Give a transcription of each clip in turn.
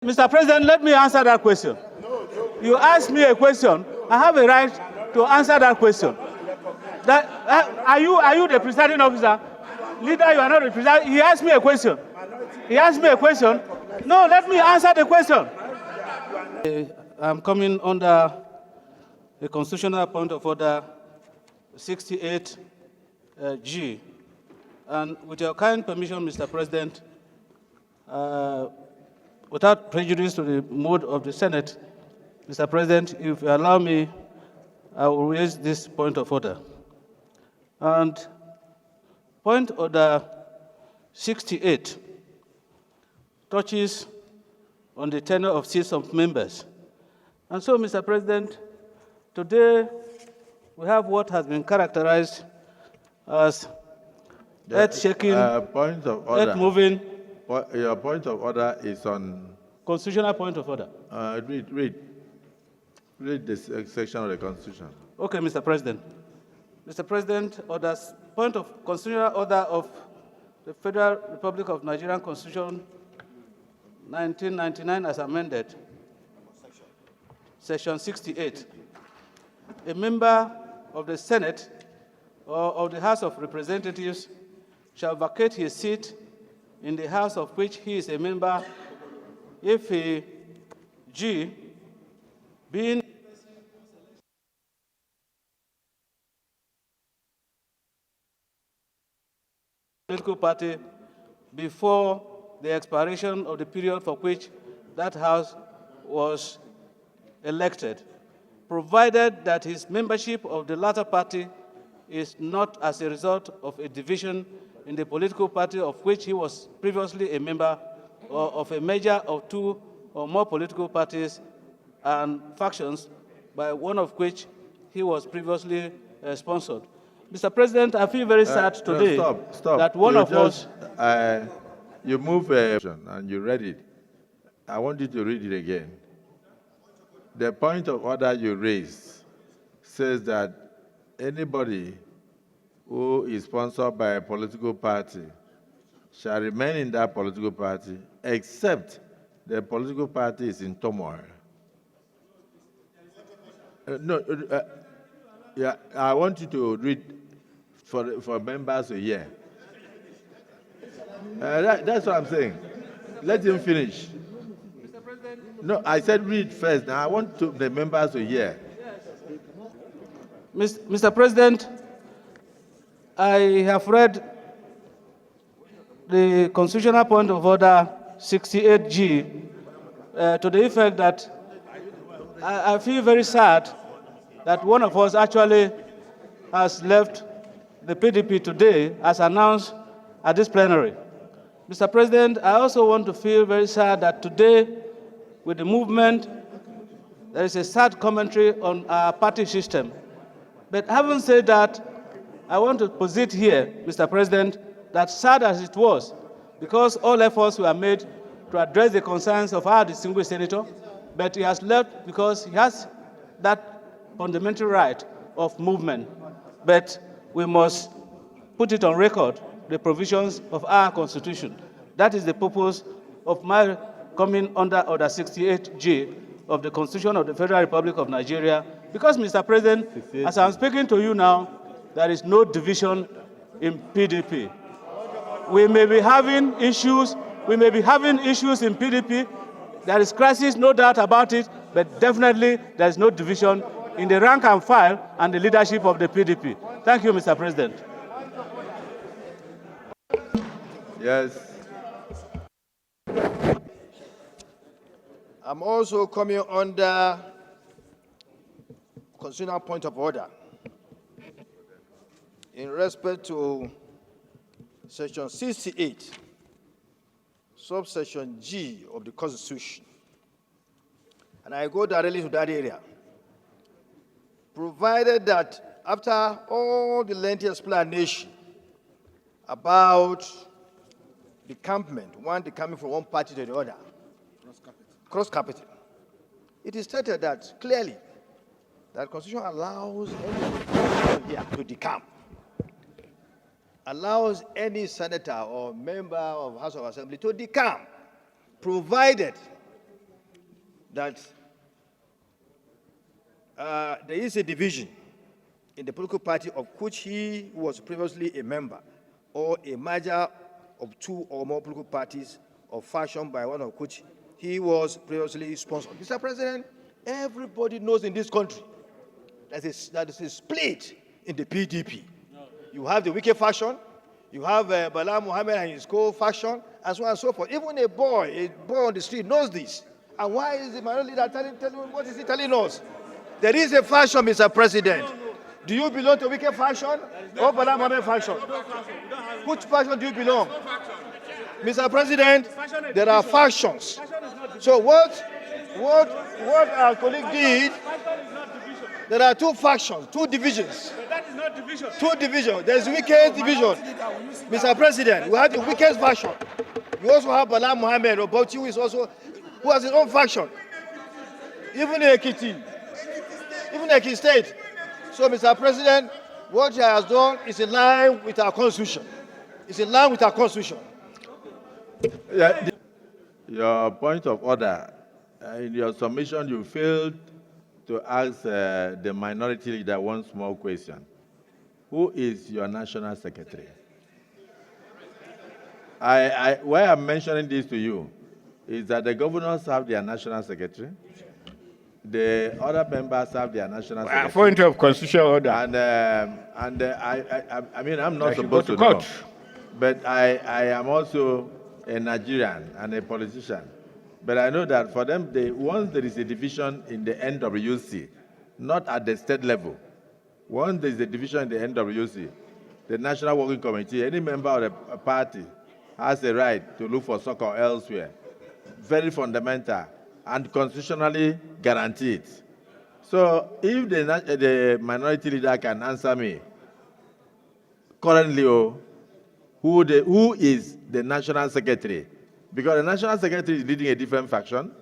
Mr. President, let me answer that question. You asked me a question. I have a right to answer that question. Are you the presiding officer? Leader, you are not the presiding. He asked me a question. He asked me a question. No, let me answer the question. I'm coming under the constitutional point of order 68G. And with your kind permission, Mr. President, without prejudice to the mood of the Senate, Mr. President, if you allow me, I will raise this point of order. And point order 68 touches on the tenure of seats of members. And so, Mr. President, today we have what has been characterized as earth-shaking, earth-moving. Your point of order is on... Constitutional point of order. Read this section of the Constitution. Okay, Mr. President. Mr. President, point of constitutional order of the Federal Republic of Nigeria Constitution 1999 as amended, Section 68. A member of the Senate or of the House of Representatives shall vacate his seat in the House of which he is a member if he, G, being political party before the expiration of the period for which that House was elected, provided that his membership of the latter party is not as a result of a division in the political party of which he was previously a member, or of a merger of two or more political parties and factions, by one of which he was previously sponsored. Mr. President, I feel very sad today that one of us... You move and you read it. I want you to read it again. The point of order you raised says that anybody who is sponsored by a political party shall remain in that political party except the political party is in turmoil. Yeah, I want you to read for members to hear. That's what I'm saying. Let him finish. Mr. President? No, I said read first. Now I want the members to hear. Mr. President, I have read the constitutional point of order 68G to the effect that I feel very sad that one of us actually has left the PDP today as announced at this plenary. Mr. President, I also want to feel very sad that today, with the movement, there is a sad commentary on our party system. But having said that, I want to posit here, Mr. President, that sad as it was, because all efforts were made to address the concerns of our distinguished senator, but he has left because he has that fundamental right of movement. But we must put it on record, the provisions of our Constitution. That is the purpose of my coming under Order 68G of the Constitution of the Federal Republic of Nigeria. Because, Mr. President, as I'm speaking to you now, there is no division in PDP. We may be having issues in PDP. There is crisis, no doubt about it, but definitely there is no division in the rank and file and the leadership of the PDP. Thank you, Mr. President. Yes. I'm also coming under constitutional point of order in respect to Section 68, subsection G of the Constitution. And I go directly to that area. Provided that after all the lengthy explanation about decampment, one decamping from one party to the other, cross-capital, it is stated that clearly that the Constitution allows anyone here to decamp, allows any senator or member of House of Assembly to decamp, provided that there is a division in the political party of which he was previously a member, or a merger of two or more political parties or fashioned by one of which he was previously sponsored. Mr. President, everybody knows in this country that is a split in the PDP. You have the Wike faction, you have Bala Mohammed and his co-faction, and so on and so forth. Even a boy on the street knows this. And why is the minority leader telling what is he telling us? There is a faction, Mr. President. Do you belong to Wike faction or Bala Mohammed faction? Which faction do you belong? Mr. President, there are factions. So what our colleague did, there are two factions, two divisions. That is not division. Two divisions. There's Wike's division. Mr. President, we have the Wike's faction. We also have Bala Mohammed or Bauchi, who has his own faction. Even in Ekiti State. So, Mr. President, what he has done is in line with our constitution. It's in line with our constitution. Yeah, your point of order, in your submission, you failed to ask the minority leader one small question. Who is your national secretary? Why I'm mentioning this to you is that the governors have their national secretary. The other members have their national secretary. Point of constitutional order. And I mean, I'm not supposed to know. But I am also a Nigerian and a politician. But I know that for them, once there is a division in the NWC, not at the state level, once there is a division in the NWC, the National Working Committee, any member of the party has a right to look for succor elsewhere. Very fundamental and constitutionally guaranteed. So if the minority leader can answer me, currently, who is the national secretary? Because the national secretary is leading a different faction,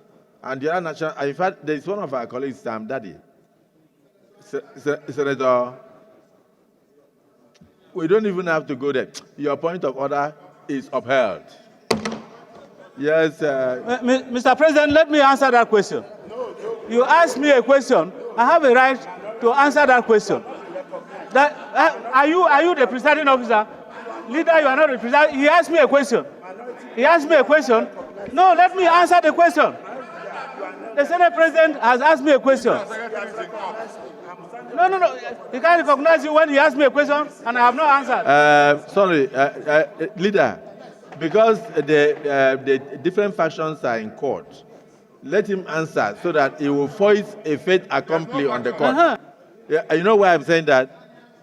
and the other national, in fact, there is one of our colleagues, Sam Daddy, Senator. We don't even have to go there. Your point of order is upheld. Yes. Mr. President, let me answer that question. You asked me a question. I have a right to answer that question. Are you the presiding officer? Leader, you are not the presiding. He asked me a question. No, let me answer the question. The Senate President has asked me a question. No. He can't recognize you when he asked me a question and I have not answered. Sorry, Leader, because the different factions are in court, let him answer so that he will voice a fait accompli on the court. Yeah, you know why I'm saying that?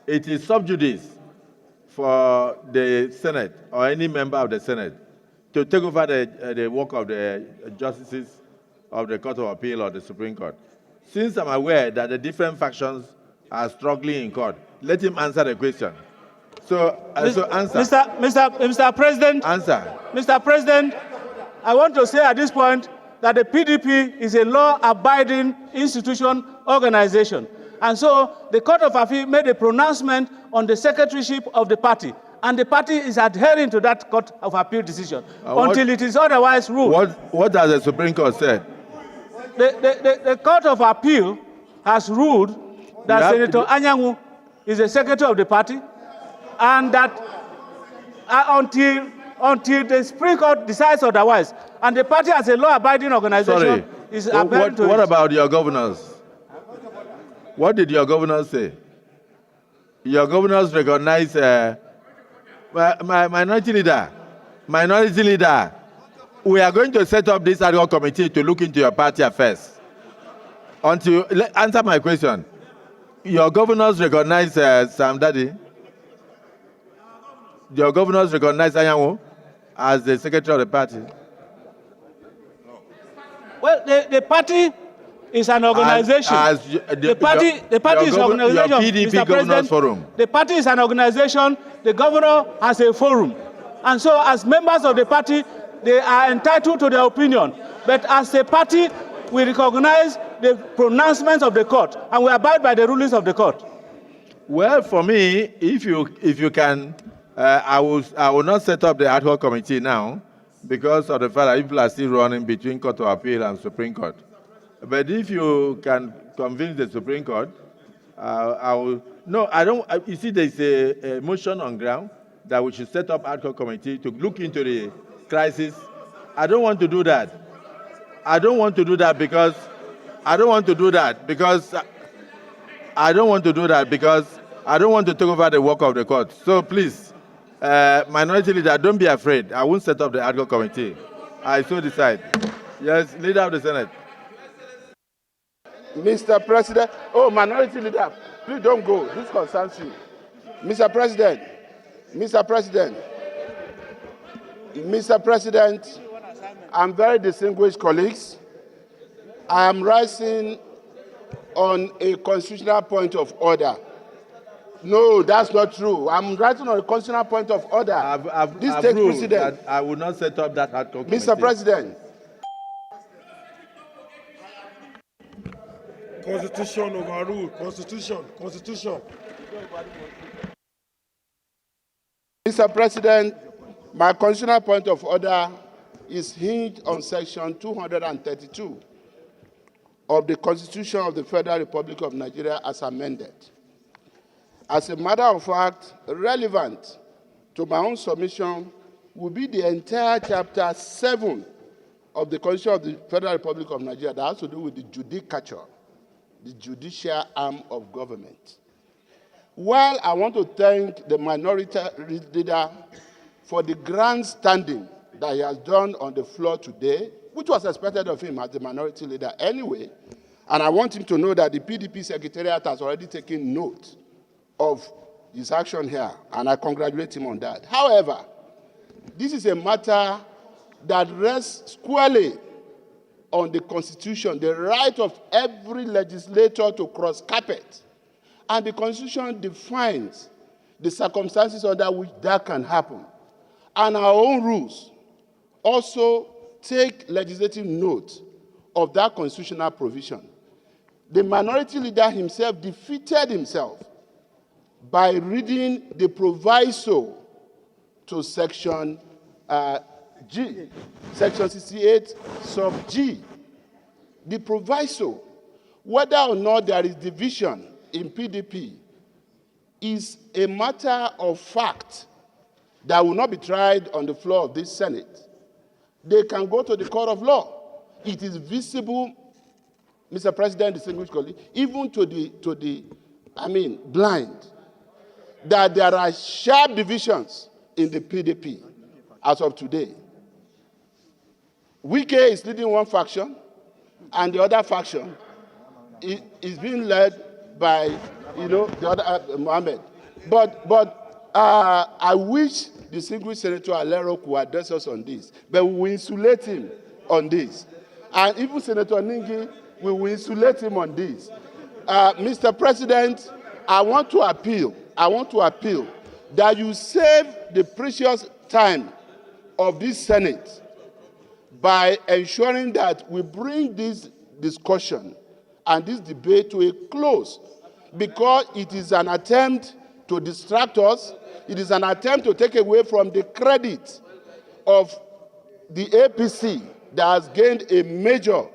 It is sub judice for the Senate or any member of the Senate to take over the work of the justices of the Court of Appeal or the Supreme Court. Since I'm aware that the different factions are struggling in court, let him answer the question. So answer. Mr. President. Answer. Mr. President, I want to say at this point that the PDP is a law-abiding institution organization. And so the Court of Appeal made a pronouncement on the secretaryship of the party. And the party is adhering to that Court of Appeal decision until it is otherwise ruled. What has the Supreme Court said? The Court of Appeal has ruled that Senator Anyanwu is the secretary of the party, and that until the Supreme Court decides otherwise, and the party as a law-abiding organization is adhering to it. What about your governors? What did your governors say? Your governors recognize minority leader, we are going to set up this ad hoc committee to look into your party affairs. Answer my question. Your governors recognize Sam Daddy? Your governors recognize Anyanwu as the secretary of the party? Well, the party is an organization. The party is an organization. Your PDP Governors Forum. The party is an organization. The governor has a forum. And so as members of the party, they are entitled to their opinion. But as a party, we recognize the pronouncements of the court and we abide by the rulings of the court. Well, for me, if you can, I will not set up the ad hoc committee now because of the fact that people are still running between Court of Appeal and Supreme Court. But if you can convince the Supreme Court, I will. No, I don't. You see, there's a motion on ground that we should set up ad hoc committee to look into the crisis. I don't want to do that. I don't want to do that because I don't want to do that because I don't want to do that because I don't want to take over the work of the court. So please, Minority Leader, don't be afraid. I won't set up the ad hoc committee. I so decide. Yes, Leader of the Senate. Mr. President, oh, Minority Leader, please don't go. This concerns you. Mr. President, Mr. President, Mr. President, and very distinguished colleagues, I am rising on a constitutional point of order. No, that's not true. I'm writing on a constitutional point of order. This takes precedence. I will not set up that ad hoc committee. Mr. President. Constitution overruled. Constitution. Mr. President, my constitutional point of order is hinged on Section 232 of the Constitution of the Federal Republic of Nigeria as amended. As a matter of fact, relevant to my own submission will be the entire Chapter 7 of the Constitution of the Federal Republic of Nigeria that has to do with the judicature, the judicial arm of government. While I want to thank the Minority Leader for the grandstanding that he has done on the floor today, which was expected of him as the Minority Leader anyway, and I want him to know that the PDP Secretariat has already taken note of his action here, and I congratulate him on that. However, this is a matter that rests squarely on the Constitution, the right of every legislator to cross carpet. And the Constitution defines the circumstances under which that can happen. And our own rules also take legislative note of that constitutional provision. The Minority Leader himself defeated himself by reading the proviso to Section G, Section 68, sub G. The proviso, whether or not there is division in PDP, is a matter of fact that will not be tried on the floor of this Senate. They can go to the court of law. It is visible, Mr. President, distinguished colleague, even to the blind, that there are sharp divisions in the PDP as of today. Wike is leading one faction, and the other faction is being led by, the other Mohammed. But I wish distinguished Senator Alero could address us on this, but we will insulate him on this. And even Senator Ningi, we will insulate him on this. Mr. President, I want to appeal that you save the precious time of this Senate by ensuring that we bring this discussion and this debate to a close, because it is an attempt to distract us. It is an attempt to take away from the credit of the APC that has gained a major,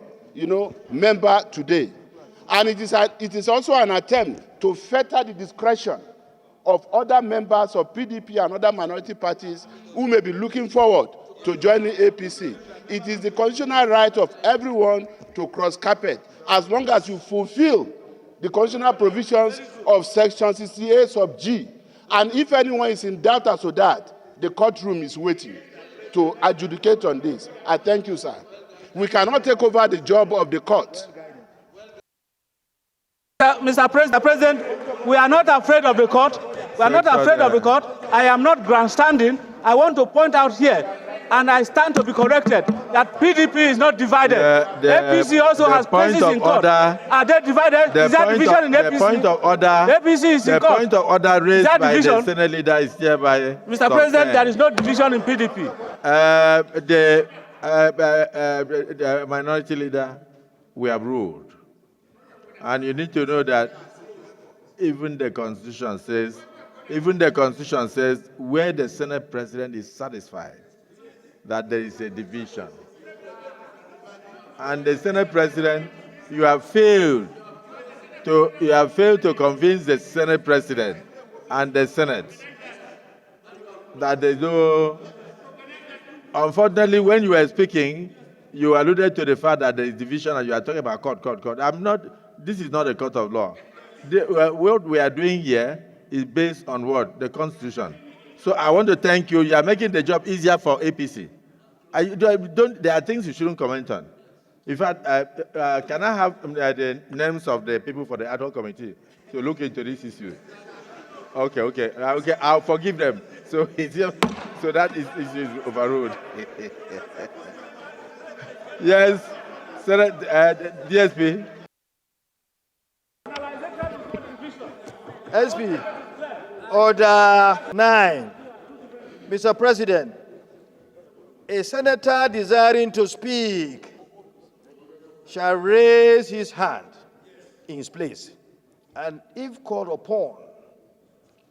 member today. And it is also an attempt to fetter the discretion of other members of PDP and other minority parties who may be looking forward to joining APC. It is the constitutional right of everyone to cross carpet, as long as you fulfill the constitutional provisions of Section 68 sub G. And if anyone is in doubt as to that, the courtroom is waiting to adjudicate on this. I thank you, sir. We cannot take over the job of the court. Mr. President, we are not afraid of the court. We are not afraid of the court. I am not grandstanding. I want to point out here, and I stand to be corrected, that PDP is not divided. APC also has places in court. Are they divided? Is there division in APC? The point of order. APC is in court. The point of order raised by the Senate leader is hereby. Mr. President, there is no division in PDP. The Minority Leader, we have ruled. And you need to know that even the Constitution says where the Senate President is satisfied that there is a division. And the Senate President you have failed to convince the Senate President and the Senate that there's no. Unfortunately, when you were speaking, you alluded to the fact that there is division and you are talking about court. This is not a court of law. What we are doing here is based on what? The Constitution. So I want to thank you. You are making the job easier for APC. There are things you shouldn't comment on. In fact, can I have the names of the people for the ad hoc committee to look into this issue? Okay, I'll forgive them. So that is overruled. Yes, Senate, DSP. SP, Order 9. Mr. President, a senator desiring to speak shall raise his hand in his place, and if called upon,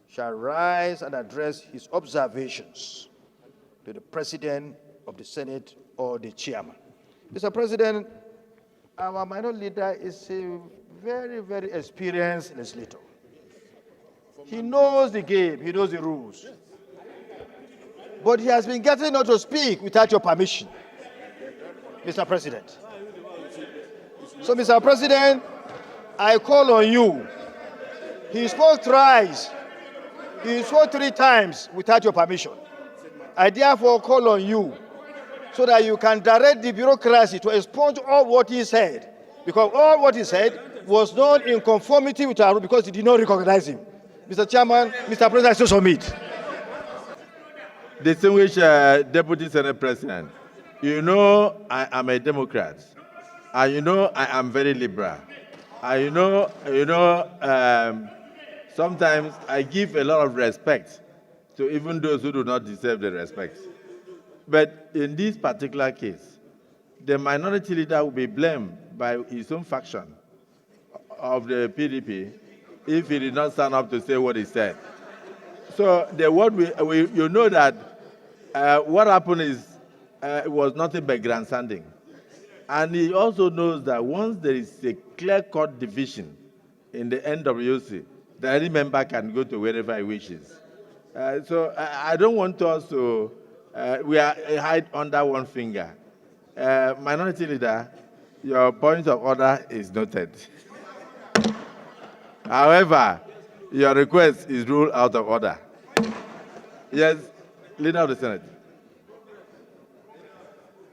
shall rise and address his observations to the President of the Senate or the Chairman. Mr. President, our minority leader is a very, very experienced legislator. He knows the game, he knows the rules. But he has been getting not to speak without your permission, Mr. President. So, Mr. President, I call on you. He spoke thrice. He spoke 3 times without your permission. I therefore call on you so that you can direct the bureaucracy to expunge all what he said, because all what he said was not in conformity with our rule because he did not recognize him. Mr. Chairman, Mr. President, I still submit. Distinguished Deputy Senate President, you know I am a Democrat, and you know I am very liberal. And you know, sometimes I give a lot of respect to even those who do not deserve the respect. But in this particular case, the minority leader will be blamed by his own faction of the PDP if he did not stand up to say what he said. So you know that what happened is it was nothing but grandstanding. And he also knows that once there is a clear-cut division in the NWC, that any member can go to wherever he wishes. So I don't want us to, we are hide under one finger. Minority leader, your point of order is noted. However, your request is ruled out of order. Yes, Leader of the Senate.